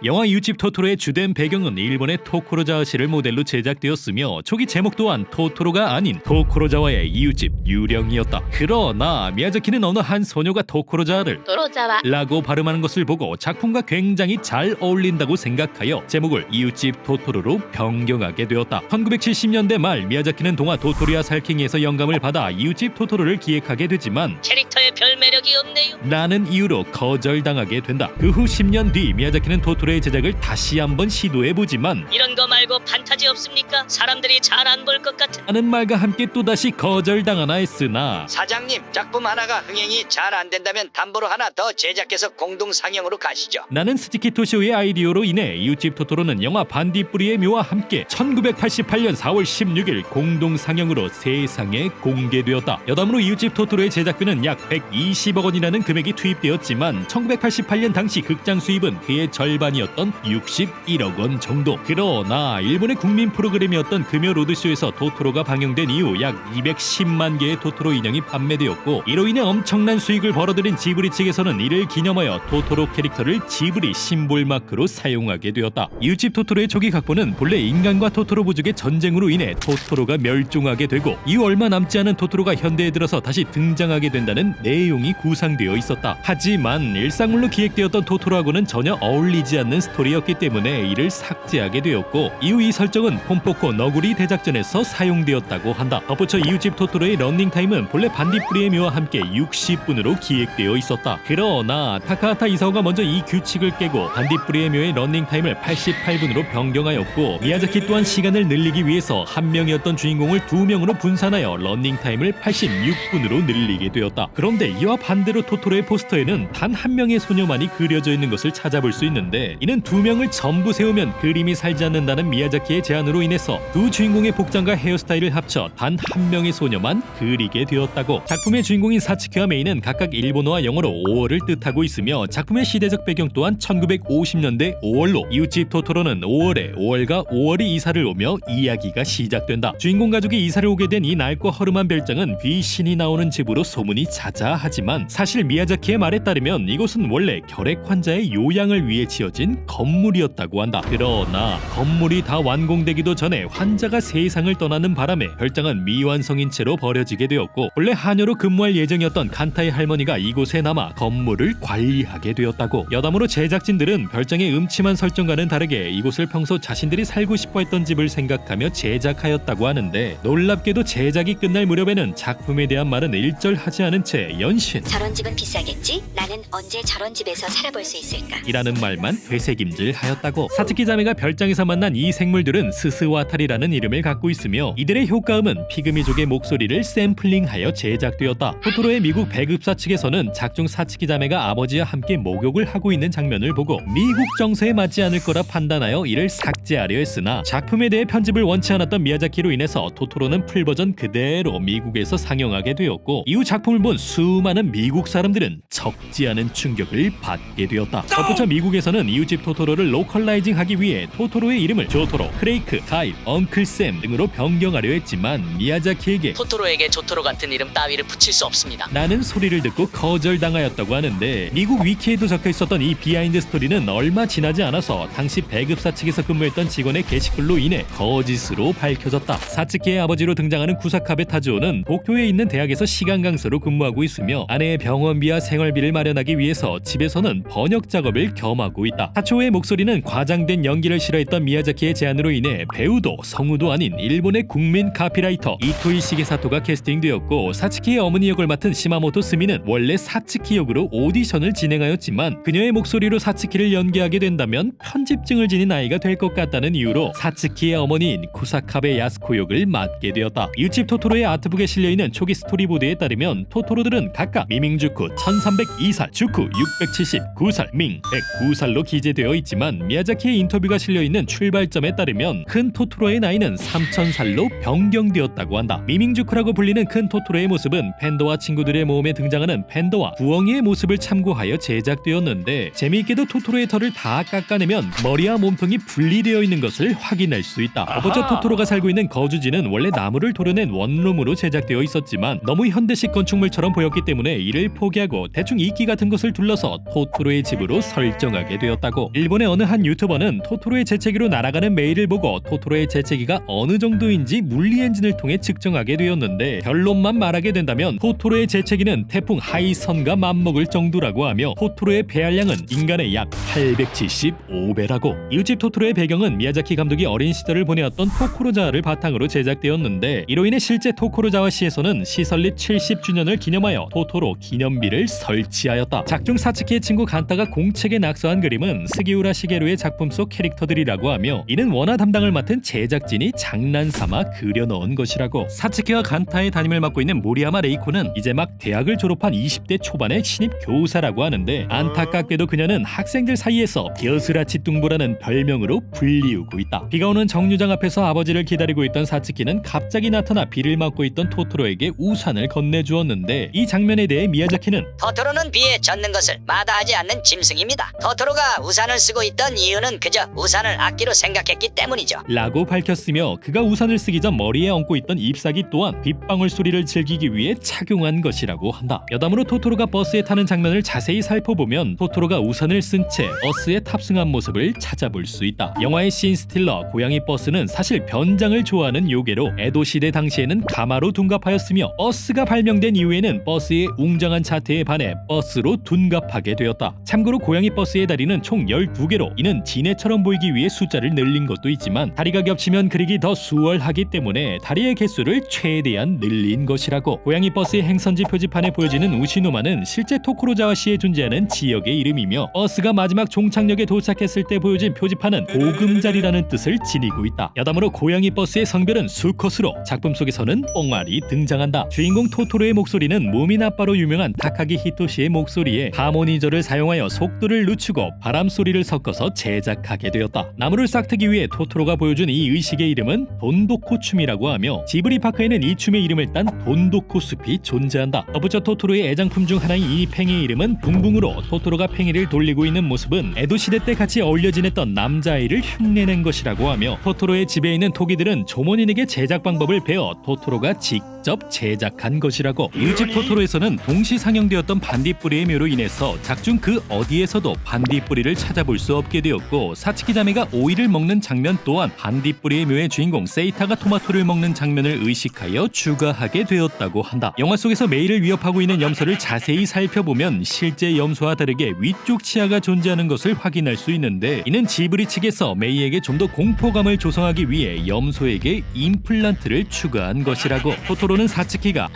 영화 이웃집 토토로의 주된 배경은 일본의 토코로자와시를 모델로 제작되었으며 초기 제목 또한 토토로가 아닌 토코로자와의 이웃집 유령이었다. 그러나 미야자키는 어느 한 소녀가 토코로자와를 라고 발음하는 것을 보고 작품과 굉장히 잘 어울린다고 생각하여 제목을 이웃집 토토로로 변경하게 되었다. 1970년대 말 미야자키는 동화 도토리와 살쾡이에서 영감을 받아 이웃집 토토로를 기획하게 되지만 캐릭터에 별 매력이 없네요. 라는 이유로 거절당하게 된다. 그 후 10년 뒤 미야자키는 토토로의 제작을 다시 한번 시도해보지만 이런 거 말고 판타지 없습니까? 사람들이 잘 안 볼 것 같은. 하는 말과 함께 또다시 거절당하나 했으나 사장님, 작품 하나가 흥행이 잘 안 된다면 담보로 하나 더 제작해서 공동 상영으로 가시죠. 나는 스티키 토시오의 아이디어로 인해 이웃집 토토로는 영화 반딧불이의 묘와 함께 1988년 4월 16일 공동 상영으로 세상에 공개되었다. 여담으로 이웃집 토토로의 제작비는 약 120억 원이라는 금액이 투입되었지만 1988년 당시 극장 수입은 그의 절반이었던 61억 원 정도. 그러나 일본의 국민 프로그램이었던 금요 로드쇼에서 토토로가 방영된 이후 약 210만 개의 토토로 인형이 판매되었고 이로 인해 엄청난 수익을 벌어들인 지브리 측에서는 이를 기념하여 토토로 캐릭터를 지브리 심볼 마크로 사용하게 되었다. 이웃집 토토로의 초기 각본은 본래 인간과 토토로 부족의 전쟁으로 인해 토토로가 멸종하게 되고 이후 얼마 남지 않은 토토로가 현대에 들어서 다시 등장하게 된다는 내용이 구상되어 있었다. 하지만 일상물로 기획되었던 토토로하고는 전혀 어울리지 않는 스토리였기 때문에 이를 삭제하게 되었고 이후 이 설정은 폼포코 너구리 대작전에서 사용되었다고 한다. 덧붙여 이웃집 토토로의 런닝타임은 본래 반딧불이의 묘와 함께 60분으로 기획되어 있었다. 그러나 타카하타 이사오가 먼저 이 규칙을 깨고 반딧불이의 묘의 런닝타임을 88분으로 변경하였고 미야자키 또한 시간을 늘리기 위해서 한 명이었던 주인공을 두 명으로 분산하여 런닝타임을 86분으로 늘리게 되었다. 그런데 이와 반대로 토토로의 포스터에는 단 한 명의 소녀만이 그려져 있는 것을 찾아볼 수 있는데 이는 두 명을 전부 세우면 그림이 살지 않는다는 미야자키의 제안으로 인해서 두 주인공의 복장과 헤어스타일을 합쳐 단 한 명의 소녀만 그리게 되었다고. 작품의 주인공인 사츠키와 메이는 각각 일본어와 영어로 5월을 뜻하고 있으며 작품의 시대적 배경 또한 1950년대 5월로 이웃집 토토로는 5월에 5월과 5월이 이사를 오며 이야기가 시작된다. 주인공 가족이 이사를 오게 된 이 낡고 허름한 별장은 귀신이 나오는 집으로 소문이 자자하지만 사실 미야자키의 말에 따르면 이곳은 원래 결핵 환자의 요양을 위해 지어진 건물이었다고 한다. 그러나 건물이 다 완공되기도 전에 환자가 세상을 떠나는 바람에 별장은 미완성인 채로 버려지게 되었고 원래 하녀로 근무할 예정이었던 칸타의 할머니가 이곳에 남아 건물을 관리하게 되었다고. 여담으로 제작진들은 별장의 음침한 설정과는 다르게 이곳을 평소 자신들이 살고 싶어 했던 집을 생각하며 제작하였다고 하는데 놀랍게도 제작이 끝날 무렵에는 작품에 대한 말은 일절하지 않은 채 연신 저런 집은 비싸겠지? 나는 언제 저런 집에서 살아볼 수 있을까? 이라는 말만 되새김질하였다고. 사츠키 자매가 별장에서 만난 이 생물들은 스스와타리라는 이름을 갖고 있으며 이들의 효과음은 피그미족의 목소리를 샘플링하여 제작되었다. 토토로의 미국 배급사 측에서는 작중 사츠키 자매가 아버지와 함께 목욕을 하고 있는 장면을 보고 미국 정서에 맞지 않을 거라 판단하여 이를 삭제하려 했으나 작품에 대해 편집을 원치 않았던 미야자키로 인해서 토토로는 풀버전 그대로 미국에서 상영하게 되었고 이후 작품을 본 수많은 미국 사람들은 적지 않은 충격을 받게 되었다. 덧붙여 미국에서는 이웃집 토토로를 로컬라이징하기 위해 토토로의 이름을 조토로, 크레이크, 가입, 엉클샘 등으로 변경하려 했지만 미야자키에게 토토로에게 조토로 같은 이름 따위를 붙일 수 없습니다. 라는 소리를 듣고 거절당하였다고 하는데 미국 위키에도 적혀 있었던 이 비하인드 스토리는 얼마 지나지 않아서 당시 배급사 측에서 근무했던 직원의 게시글로 인해 거짓으로 밝혀졌다. 사츠키의 아버지로 등장하는 구사카베 타즈오는 도쿄에 있는 대학에서 시간 강사로 근무하고 있으며 아내의 병원비와 생활비를 마련하기 위해서 집에서는 번역 작업을 겸하고 있다. 타초의 목소리는 과장된 연기를 싫어했던 미야자키의 제안으로 인해 배우도 성우도 아닌 일본의 국민 카피라이터 이토이 시게사토가 캐스팅되었고 사츠키의 어머니 역을 맡은 시마모토 스미는 원래 사츠키 역으로 오디션을 진행하였지만 그녀의 목소리로 사츠키를 연기하게 된다면 편집증을 지닌 아이가 될 것 같다는 이유로 사츠키의 어머니인 쿠사카베 야스코 역을 맡게 되었다. 이웃집 토토로의 아트북에 실려있는 초기 스토리보드에 따르면 토토로들은 각각 미밍주쿠 1302살, 주쿠 679살, 밍 109살로 기재되어 있지만 미야자키의 인터뷰가 실려있는 출발점에 따르면 큰 토토로의 나이는 3000살로 변경되었다고 한다. 미밍주쿠라고 불리는 큰 토토로의 모습은 팬더와 친구들의 모험에 등장하는 팬더와 구엉이의 모습을 참고하여 제작되었는데 재미있게도 토토로의 털을 다 깎아내면 머리와 몸통이 분리되어 있는 것을 확인할 수 있다. 어버저 토토로가 살고 있는 거주지는 원래 나무를 도려낸 원룸으로 제작되어 있었지만 너무 현대식 건축물처럼 보였기 때문에 때문에 이를 포기하고 대충 이끼 같은 것을 둘러서 토토로의 집으로 설정하게 되었다고. 일본의 어느 한 유튜버는 토토로의 재채기로 날아가는 메일을 보고 토토로의 재채기가 어느 정도인지 물리 엔진을 통해 측정하게 되었는데, 결론만 말하게 된다면 토토로의 재채기는 태풍 하이선과 맞먹을 정도라고 하며 토토로의 배알량은 인간의 약 875배라고. 이웃집 토토로의 배경은 미야자키 감독이 어린 시절을 보내었던 토코로자와를 바탕으로 제작되었는데, 이로 인해 실제 토코로자와 시에서는 시설립 70주년을 기념하여 토토로 기념비를 설치하였다. 작중 사츠키의 친구 간타가 공책에 낙서한 그림은 스기우라 시게루의 작품 속 캐릭터들이라고 하며, 이는 원화 담당을 맡은 제작진이 장난삼아 그려넣은 것이라고. 사츠키와 간타의 담임을 맡고 있는 모리야마 레이코는 이제 막 대학을 졸업한 20대 초반의 신입 교사라고 하는데, 안타깝게도 그녀는 학생들 사이에서 겨스라치 뚱보라는 별명으로 불리우고 있다. 비가 오는 정류장 앞에서 아버지를 기다리고 있던 사츠키는 갑자기 나타나 비를 맞고 있던 토토로에게 우산을 건네주었는데, 이 장면에 대해 미야자키는 토토로는 비에 젖는 것을 마다하지 않는 짐승입니다. 토토로가 우산을 쓰고 있던 이유는 그저 우산을 악기로 생각했기 때문이죠. 라고 밝혔으며, 그가 우산을 쓰기 전 머리에 얹고 있던 잎사귀 또한 빗방울 소리를 즐기기 위해 착용한 것이라고 한다. 여담으로 토토로가 버스에 타는 장면을 자세히 살펴보면 토토로가 우산을 쓴 채 버스에 탑승한 모습을 찾아볼 수 있다. 영화의 신 스틸러 고양이 버스는 사실 변장을 좋아하는 요괴로 에도 시대 당시에는 가마로 둔갑하였으며, 버스가 발명된 이후에는 버스의 웅장한 자태에 반해 버스로 둔갑하게 되었다. 참고로 고양이 버스의 다리는 총 12개로 이는 지네처럼 보이기 위해 숫자를 늘린 것도 있지만, 다리가 겹치면 그리기 더 수월하기 때문에 다리의 개수를 최대한 늘린 것이라고. 고양이 버스의 행선지 표지판에 보여지는 우시노마는 실제 토코로자와시에 존재하는 지역의 이름이며, 버스가 마지막 종착역에 도착했을 때 보여진 표지판은 보금자리라는 뜻을 지니고 있다. 여담으로 고양이 버스의 성별은 수컷으로 작품 속에서는 뽕알이 등장한다. 주인공 토토로의 목소리는 무민 아빠로 유명한 타카기 히토시의 목소리에 하모니저를 사용하여 속도를 늦추고 바람 소리를 섞어서 제작하게 되었다. 나무를 싹트기 위해 토토로가 보여준 이 의식의 이름은 돈도코 춤이라고 하며, 지브리 파크에는 이 춤의 이름을 딴 돈도코 숲이 존재한다. 덧붙여 토토로의 애장품 중 하나인 이 팽이의 이름은 붕붕으로, 토토로가 팽이를 돌리고 있는 모습은 에도 시대 때 같이 어울려 지냈던 남자아이를 흉내낸 것이라고 하며, 토토로의 집에 있는 토기들은 조mon인에게 제작 방법을 배워 토토로가 직접 제작한 것이라고. 이웃집 토토로에서는 동시 상영되었던 반딧불이의 묘로 인해서 작중 그 어디에서도 반딧불이를 찾아볼 수 없게 되었고, 사츠키 자매가 오이를 먹는 장면 또한 반딧불이의 묘의 주인공 세이타가 토마토를 먹는 장면을 의식하여 추가하게 되었다고 한다. 영화 속에서 메이를 위협하고 있는 염소를 자세히 살펴보면 실제 염소와 다르게 위쪽 치아가 존재하는 것을 확인할 수 있는데, 이는 지브리 측에서 메이에게 좀 더 공포감을 조성하기 위해 염소에게 임플란트를 추가한 것이라고. 토토로는 사츠키가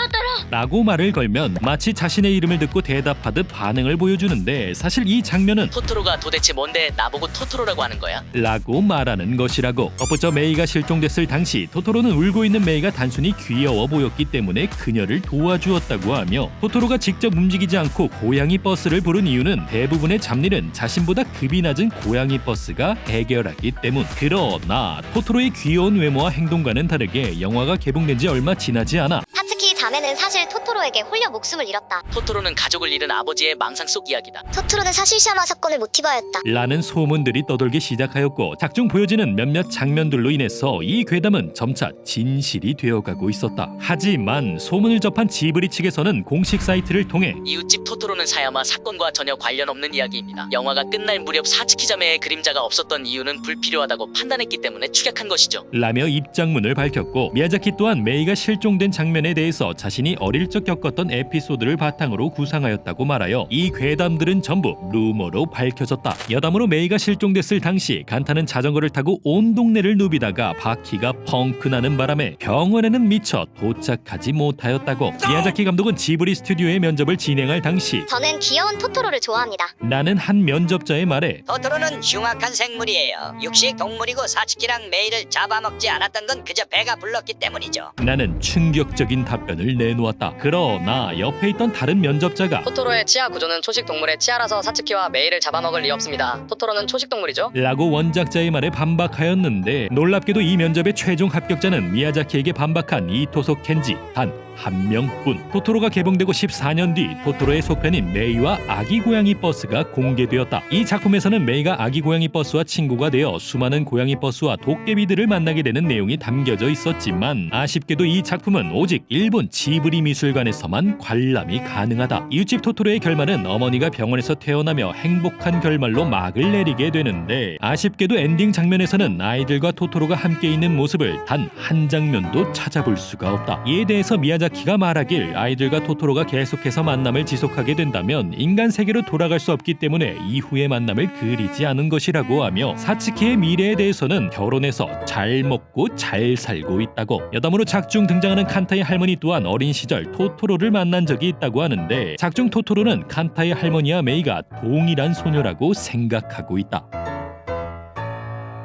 라고 말을 걸면 마치 자신의 이름을 듣고 대답하듯 반응을 보여주는데, 사실 이 장면은 토토로가 도대체 뭔데 나보고 토토로라고 하는 거야? 라고 말하는 것이라고. 덧붙여 메이가 실종됐을 당시 토토로는 울고 있는 메이가 단순히 귀여워 보였기 때문에 그녀를 도와주었다고 하며, 토토로가 직접 움직이지 않고 고양이 버스를 부른 이유는 대부분의 잡일은 자신보다 급이 낮은 고양이 버스가 해결하기 때문. 그러나 토토로의 귀여운 외모와 행동과는 다르게 영화가 개봉된 지 얼마 지나지 않아 사츠키 자매는 사실 토토로에게 홀려 목숨을 잃었다. 토토로는 가족을 잃은 아버지의 망상 속 이야기다. 토토로는 사실시아마 사건을 모티바였다. 라는 소문들이 떠돌기 시작하였고, 작중 보여지는 몇몇 장면들로 인해서 이 괴담은 점차 진실이 되어가고 있었다. 하지만 소문을 접한 지브리 측에서는 공식 사이트를 통해 이웃집 토토로는 사야마 사건과 전혀 관련 없는 이야기입니다. 영화가 끝날 무렵 사츠키 자매의 그림자가 없었던 이유는 불필요하다고 판단했기 때문에 축약한 것이죠. 라며 입장문을 밝혔고, 미야자키 또한 메이가 실종된 장면에 대해서 자신이 어릴 적 겪었던 에피소드를 바탕으로 구상하였다고 말하여 이 괴담들은 전부 루머로 밝혀졌다. 여담으로 메이가 실종됐을 당시 간타는 자전거를 타고 온 동네를 누비다가 바퀴가 펑크 나는 바람에 병원에는 미처 도착하지 못하였다고. 미야자키 감독은 지브리 스튜디오의 면접을 진행할 당시 저는 귀여운 토토로를 좋아합니다. 라는 한 면접자의 말에 토토로는 흉악한 생물이에요. 육식 동물이고 사츠키랑 메이를 잡아먹지 않았던 건 그저 배가 불렀기 때문이죠. 나는 충격적인 답변을 내놓았다. 그러나 옆에 있던 다른 면접자가 토토로의 치아 구조는 초식 동물의 치아라서 사츠키와 메이를 잡아먹을 리 없습니다. 토토로는 초식 동물이죠. 라고 원작자의 말에 반박하였는데, 놀랍게도 이 면접의 최종 합격자는 미야자키에게 반박한 이토소 켄지 단 한 명뿐. 토토로가 개봉되고 14년 뒤 토토로의 속편인 메이와 아기 고양이 버스가 공개되었다. 이 작품에서는 메이가 아기 고양이 버스와 친구가 되어 수많은 고양이 버스와 도깨비들을 만나게 되는 내용이 담겨져 있었지만 아쉽게도 이 작품은 오직 일본 지브리 미술관에서만 관람이 가능하다. 이웃집 토토로의 결말은 어머니가 병원에서 태어나며 행복한 결말로 막을 내리게 되는데 아쉽게도 엔딩 장면에서는 아이들과 토토로가 함께 있는 모습을 단 한 장면도 찾아볼 수가 없다. 이에 대해서 미야자키가 말하길 아이들과 토토로가 계속해서 만남을 지속하게 된다면 인간 세계로 돌아갈 수 없기 때문에 이후의 만남을 그리지 않은 것이라고 하며 사츠키의 미래에 대해서는 결혼해서 잘 먹고 잘 살고 있다고. 여담으로 작중 등장하는 칸타의 할머니 또한 어린 시절 토토로를 만난 적이 있다고 하는데 작중 토토로는 칸타의 할머니와 메이가 동일한 소녀라고 생각하고 있다.